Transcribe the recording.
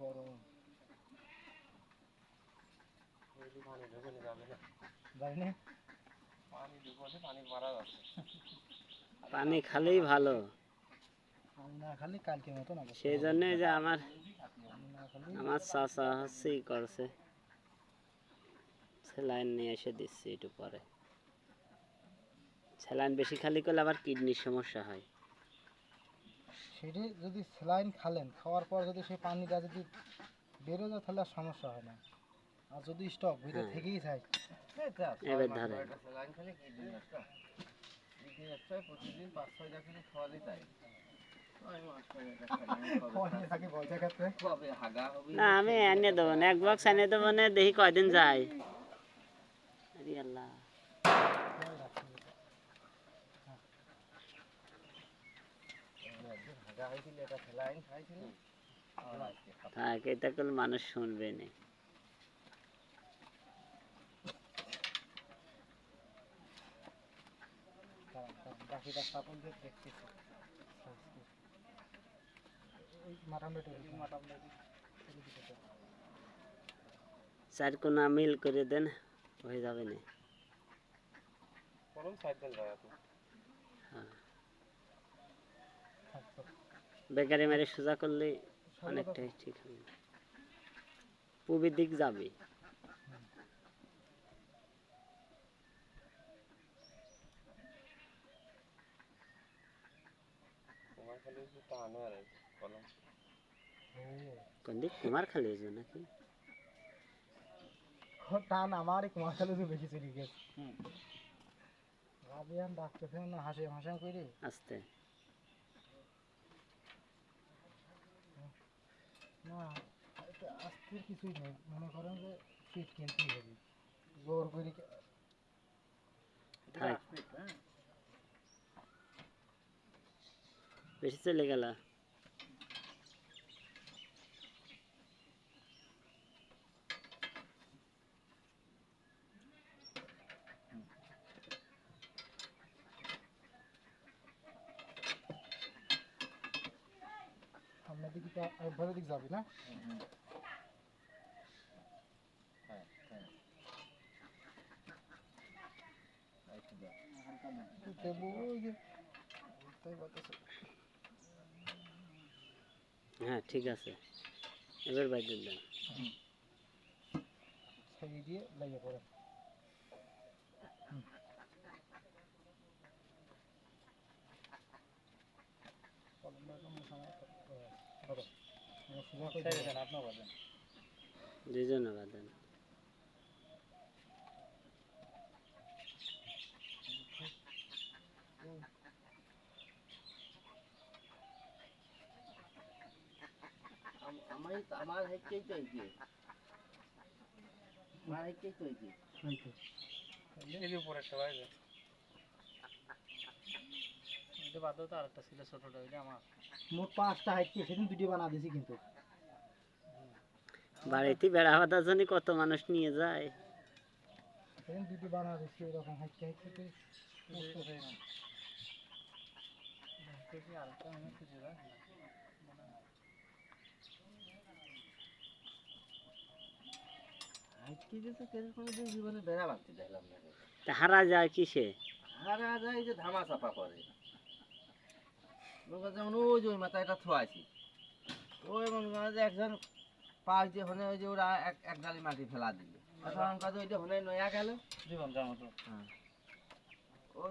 গরম পানি খালেই ভালো। না খালি কালকে মতন সেই জন্য যে আমার চাচা হচ্ছে ই করছে, স্যালাইন নিয়ে এসে দিচ্ছি একটু পরে। স্যালাইন বেশি খালি করলে আবার কিডনির সমস্যা হয়। সেটি যদি স্যালাইন খালেন, খাওয়ার পর যদি সেই পানিটা যদি বেরো যায় তাহলে আর সমস্যা হয় না। আর যদি স্টক ভিতরে থেকেই যায় এবার ধরে প্রতিদিন 5-6 টাকা খাওয়ালে তাই না, আমি এনে দেবো না, এক বক্স এনে দেবো না, দেখি কয়দিন যায়। আল্লাহ থাক, এটা করলে মানুষ শুনবে না। বাকিটা স্থাপন দিয়ে দেখতেছি চার কোনা মিল করে দেন, হয়ে যাবে না। বেকারি মেরে সোজা করলে অনেকটাই ঠিক হবে। পূবের দিক যাবে। কোন দিক কুমারখালী নাকি? টান আমারই কুমারখালী বেশি চলে গেছে। ভাবিয়ান ডাকতেছে না, হাসি হাসা করে আস্তে না, আজকের কিছুই নেই। মনে করেন যে শীত কিনতেই হবে, জোর করে বেশি চলে গেল। সামনের দিকে একবারের দিক যাবি না? হ্যাঁ ঠিক আছে, এবার বাইরে দেন। সেই দিয়ে লাগিয়ে পড়ে দুজনে বাঁধেন। আমার হেঁটেই তো এই যে আমার হেঁটেই তো এই যে এই যে উপরে একটা বাইরে এটা বাদ দাও, তো আরেকটা ছিল ছোটটা, ওইটা আমার। মোট 5টা হাইটকে সেদিন 2টি বানা দিয়েছি। কিন্তু বাড়িতে বেড়া বাঁধার জন্য কত মানুষ নিয়ে যায়। সেদিন 2টি বানা দিয়েছি এরকম হাইটকে হাইটকে। আরেকটা মনে খুঁজে দেয় হাইটকে যেতে কোনোদিন জীবনে বেড়া বাঁধতে দেখলাম না। হারা যায় কিসে? হারা যায় যে ধামা চাপা করে। যেমন ওই যে ওই মাথায় একটা থোয়াছি, ওই মনে করে যে একজন পাশ দিয়ে হলে ওই যে ওরা এক ডালি মাটি ফেলা দিল, এখন কাজ ওইটা হনে নয়া গেল জীবন যাওয়া তো ওর